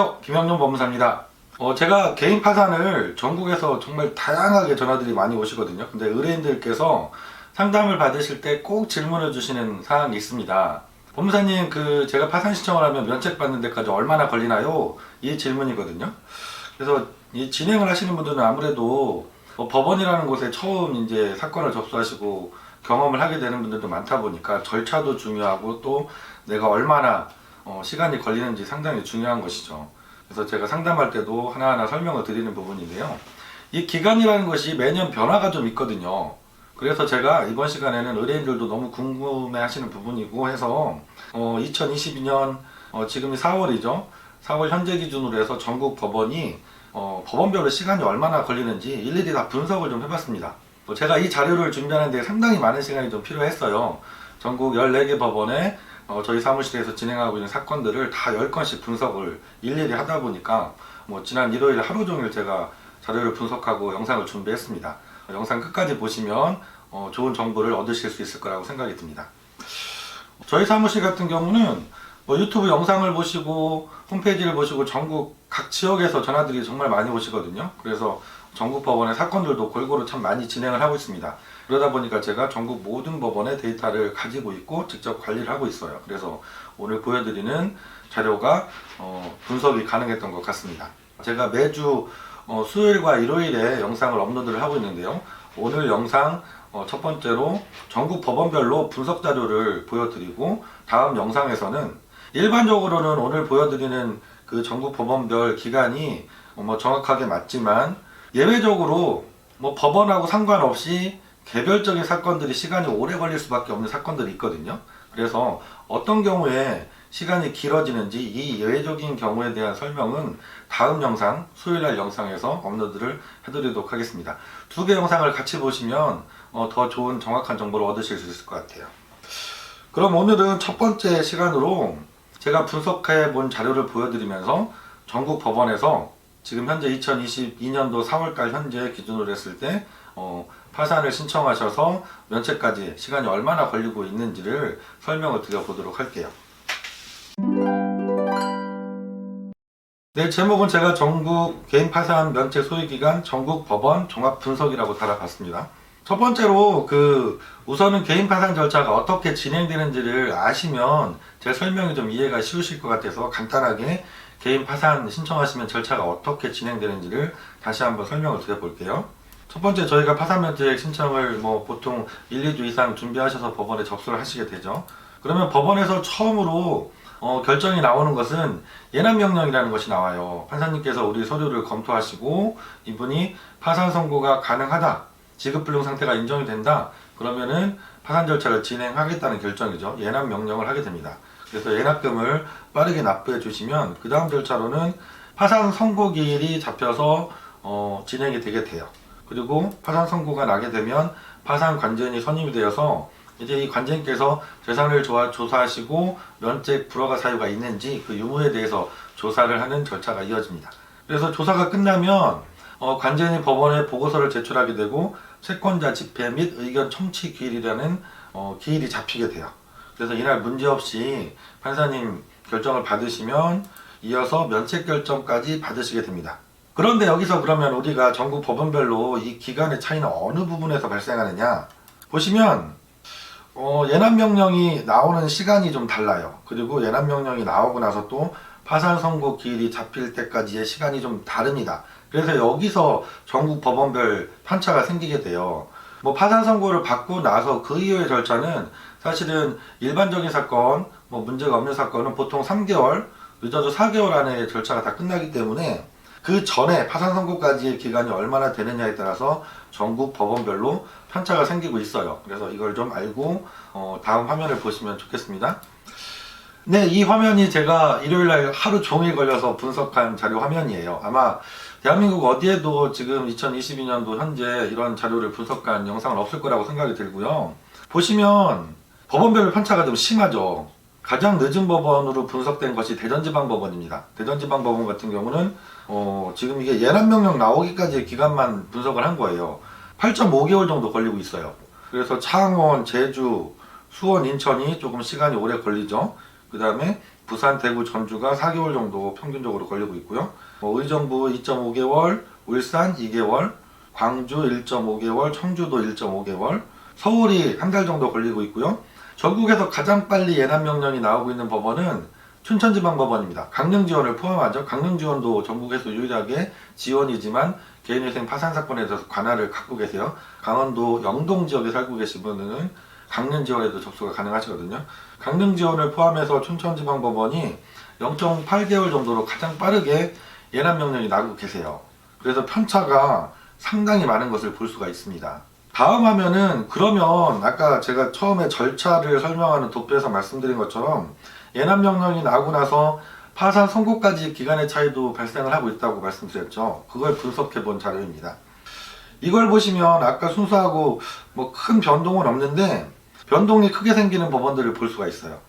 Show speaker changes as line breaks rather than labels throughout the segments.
안녕하세요. 김영룡 법무사입니다. 제가 개인 파산을 전국에서 정말 다양하게 전화들이 많이 오시거든요. 근데 의뢰인들께서 상담을 받으실 때 꼭 질문을 주시는 사항이 있습니다. 법무사님, 제가 파산 신청을 하면 면책 받는 데까지 얼마나 걸리나요? 이 질문이거든요. 그래서 이 진행을 하시는 분들은 아무래도 법원이라는 곳에 처음 이제 사건을 접수하시고 경험을 하게 되는 분들도 많다 보니까 절차도 중요하고 또 내가 얼마나 시간이 걸리는지 상당히 중요한 것이죠. 그래서 제가 상담할 때도 하나하나 설명을 드리는 부분인데요. 이 기간이라는 것이 매년 변화가 좀 있거든요. 그래서 제가 이번 시간에는 의뢰인들도 너무 궁금해 하시는 부분이고 해서 2022년 지금이 4월이죠. 4월 현재 기준으로 해서 전국 법원이 법원별로 시간이 얼마나 걸리는지 일일이 다 분석을 좀 해봤습니다. 제가 이 자료를 준비하는데 상당히 많은 시간이 좀 필요했어요. 전국 14개 법원에 저희 사무실에서 진행하고 있는 사건들을 다 10건씩 분석을 일일이 하다 보니까 지난 일요일 하루 종일 제가 자료를 분석하고 영상을 준비했습니다. 영상 끝까지 보시면 좋은 정보를 얻으실 수 있을 거라고 생각이 듭니다. 저희 사무실 같은 경우는 유튜브 영상을 보시고 홈페이지를 보시고 전국 각 지역에서 전화들이 정말 많이 오시거든요. 그래서 전국 법원의 사건들도 골고루 참 많이 진행을 하고 있습니다. 그러다 보니까 제가 전국 모든 법원의 데이터를 가지고 있고 직접 관리를 하고 있어요. 그래서 오늘 보여드리는 자료가 분석이 가능했던 것 같습니다. 제가 매주 수요일과 일요일에 영상을 업로드를 하고 있는데요. 오늘 영상 첫 번째로 전국 법원별로 분석 자료를 보여드리고 다음 영상에서는 일반적으로는 오늘 보여드리는 그 전국 법원별 기간이 정확하게 맞지만 예외적으로 법원하고 상관없이 개별적인 사건들이 시간이 오래 걸릴 수밖에 없는 사건들이 있거든요. 그래서 어떤 경우에 시간이 길어지는지 이 예외적인 경우에 대한 설명은 다음 영상, 수요일날 영상에서 업로드를 해드리도록 하겠습니다. 두 개 영상을 같이 보시면 더 좋은 정확한 정보를 얻으실 수 있을 것 같아요. 그럼 오늘은 첫 번째 시간으로 제가 분석해 본 자료를 보여드리면서 전국 법원에서 지금 현재 2022년도 4월달 현재 기준으로 했을 때 파산을 신청하셔서 면책까지 시간이 얼마나 걸리고 있는지를 설명을 드려보도록 할게요. 네, 제목은 제가 전국 개인 파산 면책 소요기간 전국 법원 종합 분석이라고 달아봤습니다. 첫 번째로 우선은 개인 파산 절차가 어떻게 진행되는지를 아시면 제 설명이 좀 이해가 쉬우실 것 같아서 간단하게 개인 파산 신청하시면 절차가 어떻게 진행되는지를 다시 한번 설명을 드려볼게요. 첫 번째, 저희가 파산 면책 신청을 보통 1, 2주 이상 준비하셔서 법원에 접수를 하시게 되죠. 그러면 법원에서 처음으로 결정이 나오는 것은 예납명령이라는 것이 나와요. 판사님께서 우리 서류를 검토하시고 이분이 파산 선고가 가능하다, 지급불능 상태가 인정이 된다, 그러면은 파산 절차를 진행하겠다는 결정이죠. 예납명령을 하게 됩니다. 그래서 예납금을 빠르게 납부해 주시면 그 다음 절차로는 파산 선고 기일이 잡혀서 진행이 되게 돼요. 그리고 파산 선고가 나게 되면 파산 관전이 선임이 되어서 이제 이 관전께서 재산을 조사하시고 면책 불허가 사유가 있는지 그 유무에 대해서 조사를 하는 절차가 이어집니다. 그래서 조사가 끝나면 관전이 법원에 보고서를 제출하게 되고 채권자 집회 및 의견 청취 기일이라는 기일이 잡히게 돼요. 그래서 이날 문제없이 판사님 결정을 받으시면 이어서 면책 결정까지 받으시게 됩니다. 그런데 여기서 그러면 우리가 전국 법원별로 이 기간의 차이는 어느 부분에서 발생하느냐 보시면 예납명령이 나오는 시간이 좀 달라요. 그리고 예납명령이 나오고 나서 또 파산 선고 기일이 잡힐 때까지의 시간이 좀 다릅니다. 그래서 여기서 전국 법원별 편차가 생기게 돼요. 파산 선고를 받고 나서 그 이후의 절차는 사실은 일반적인 사건, 문제가 없는 사건은 보통 3개월, 늦어도 4개월 안에 절차가 다 끝나기 때문에 그 전에 파산 선고까지의 기간이 얼마나 되느냐에 따라서 전국 법원별로 편차가 생기고 있어요. 그래서 이걸 좀 알고 다음 화면을 보시면 좋겠습니다. 네, 이 화면이 제가 일요일날 하루 종일 걸려서 분석한 자료 화면이에요. 아마 대한민국 어디에도 지금 2022년도 현재 이런 자료를 분석한 영상은 없을 거라고 생각이 들고요. 보시면 법원별 편차가 좀 심하죠. 가장 늦은 법원으로 분석된 것이 대전지방법원입니다. 대전지방법원 같은 경우는 지금 이게 예납명령 나오기까지의 기간만 분석을 한 거예요. 8.5개월 정도 걸리고 있어요. 그래서 창원, 제주, 수원, 인천이 조금 시간이 오래 걸리죠. 그 다음에 부산, 대구, 전주가 4개월 정도 평균적으로 걸리고 있고요. 의정부 2.5개월, 울산 2개월, 광주 1.5개월, 청주도 1.5개월, 서울이 한 달 정도 걸리고 있고요. 전국에서 가장 빨리 예납 명령이 나오고 있는 법원은 춘천지방법원입니다. 강릉 지원을 포함하죠. 강릉 지원도 전국에서 유일하게 지원이지만 개인회생 파산 사건에 대해서 관할을 갖고 계세요. 강원도 영동 지역에 살고 계신 분은 강릉 지원에도 접수가 가능하시거든요. 강릉 지원을 포함해서 춘천지방법원이 0.8개월 정도로 가장 빠르게 예납 명령이 나오고 계세요. 그래서 편차가 상당히 많은 것을 볼 수가 있습니다. 다음 화면은 그러면 아까 제가 처음에 절차를 설명하는 도표에서 말씀드린 것처럼 예납 명령이 나오고 나서 파산 선고까지 기간의 차이도 발생을 하고 있다고 말씀드렸죠. 그걸 분석해 본 자료입니다. 이걸 보시면 아까 순서하고 뭐 큰 변동은 없는데 변동이 크게 생기는 법원들을 볼 수가 있어요.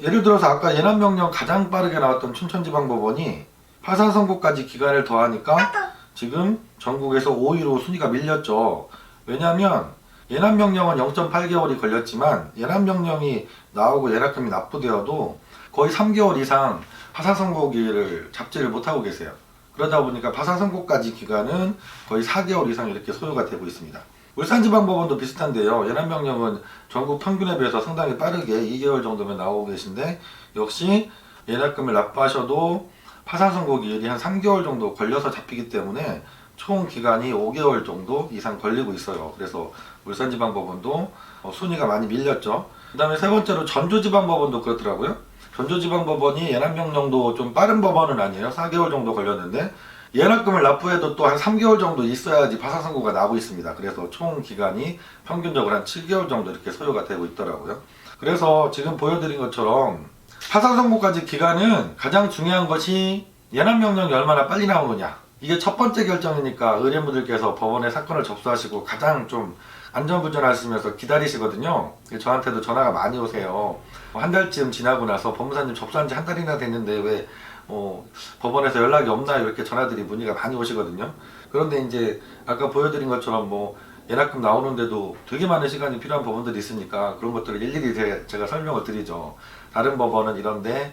예를 들어서 아까 예납 명령 가장 빠르게 나왔던 춘천지방법원이 파산 선고까지 기간을 더하니까 지금 전국에서 5위로 순위가 밀렸죠. 왜냐하면 예납 명령은 0.8개월이 걸렸지만 예납 명령이 나오고 예납금이 납부되어도 거의 3개월 이상 파산 선고기를 잡지를 못하고 계세요. 그러다 보니까 파산 선고까지 기간은 거의 4개월 이상 이렇게 소요가 되고 있습니다. 울산지방법원도 비슷한데요. 예납 명령은 전국 평균에 비해서 상당히 빠르게 2개월 정도면 나오고 계신데 역시 예납금을 납부하셔도 파산 선고 기일이 한 3개월 정도 걸려서 잡히기 때문에 총 기간이 5개월 정도 이상 걸리고 있어요. 그래서 울산지방법원도 순위가 많이 밀렸죠. 그 다음에 세 번째로 전주지방법원도 그렇더라고요. 전주지방법원이 예납명령도 좀 빠른 법원은 아니에요. 4개월 정도 걸렸는데 예납금을 납부해도 또 한 3개월 정도 있어야지 파산 선고가 나오고 있습니다. 그래서 총 기간이 평균적으로 한 7개월 정도 이렇게 소요가 되고 있더라고요. 그래서 지금 보여드린 것처럼 파산 선고까지 기간은 가장 중요한 것이 예납명령이 얼마나 빨리 나오느냐. 이게 첫 번째 결정이니까 의뢰인분들께서 법원에 사건을 접수하시고 가장 좀 안전운전하시면서 기다리시거든요. 저한테도 전화가 많이 오세요. 한 달쯤 지나고 나서 법무사님 접수한 지 한 달이나 됐는데 왜 법원에서 연락이 없나요? 이렇게 전화들이 문의가 많이 오시거든요. 그런데 이제 아까 보여드린 것처럼 예납금 나오는데도 되게 많은 시간이 필요한 법원들이 있으니까 그런 것들을 일일이 제가 설명을 드리죠. 다른 법원은 이런데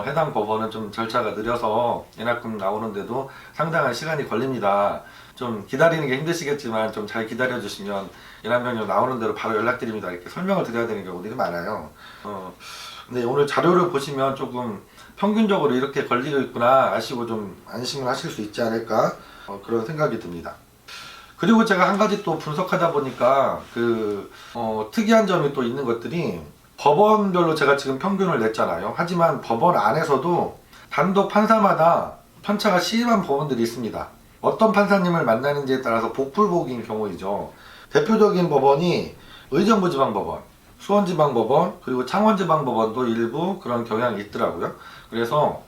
해당 법원은 좀 절차가 느려서 예납금 나오는데도 상당한 시간이 걸립니다. 좀 기다리는 게 힘드시겠지만 좀 잘 기다려 주시면 예납명령 나오는 대로 바로 연락드립니다. 이렇게 설명을 드려야 되는 경우들이 많아요. 근데 오늘 자료를 보시면 조금 평균적으로 이렇게 걸리고 있구나 아시고 좀 안심을 하실 수 있지 않을까 그런 생각이 듭니다. 그리고 제가 한 가지 또 분석하다 보니까 특이한 점이 또 있는 것들이 법원별로 제가 지금 평균을 냈잖아요. 하지만 법원 안에서도 단독 판사마다 편차가 심한 법원들이 있습니다. 어떤 판사님을 만나는지에 따라서 복불복인 경우이죠. 대표적인 법원이 의정부지방법원, 수원지방법원, 그리고 창원지방법원도 일부 그런 경향이 있더라고요. 그래서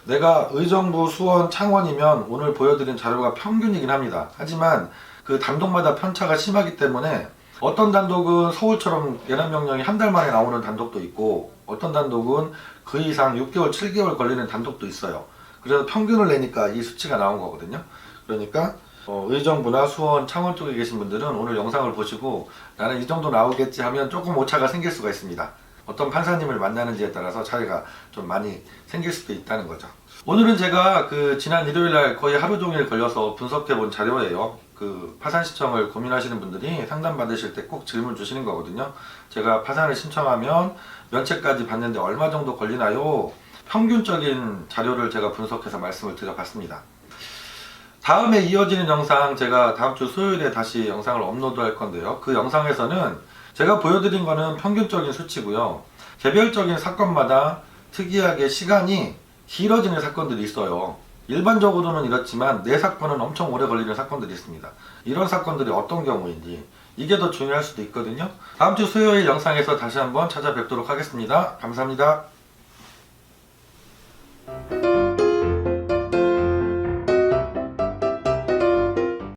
내가 의정부, 수원, 창원이면 오늘 보여드린 자료가 평균이긴 합니다. 하지만 그 단독마다 편차가 심하기 때문에 어떤 단독은 서울처럼 예납명령이 한 달 만에 나오는 단독도 있고 어떤 단독은 그 이상 6개월, 7개월 걸리는 단독도 있어요. 그래서 평균을 내니까 이 수치가 나온 거거든요. 그러니까 의정부나 수원, 창원 쪽에 계신 분들은 오늘 영상을 보시고 나는 이 정도 나오겠지 하면 조금 오차가 생길 수가 있습니다. 어떤 판사님을 만나는지에 따라서 차이가 좀 많이 생길 수도 있다는 거죠. 오늘은 제가 지난 일요일날 거의 하루 종일 걸려서 분석해 본 자료예요. 파산 신청을 고민하시는 분들이 상담 받으실 때 꼭 질문 주시는 거거든요. 제가 파산을 신청하면 면책까지 받는데 얼마 정도 걸리나요? 평균적인 자료를 제가 분석해서 말씀을 드려봤습니다. 다음에 이어지는 영상 제가 다음 주 수요일에 다시 영상을 업로드 할 건데요. 그 영상에서는 제가 보여드린 거는 평균적인 수치고요. 개별적인 사건마다 특이하게 시간이 길어지는 사건들이 있어요. 일반적으로는 이렇지만 내 사건은 엄청 오래 걸리는 사건들이 있습니다. 이런 사건들이 어떤 경우인지 이게 더 중요할 수도 있거든요. 다음 주 수요일 영상에서 다시 한번 찾아뵙도록 하겠습니다. 감사합니다.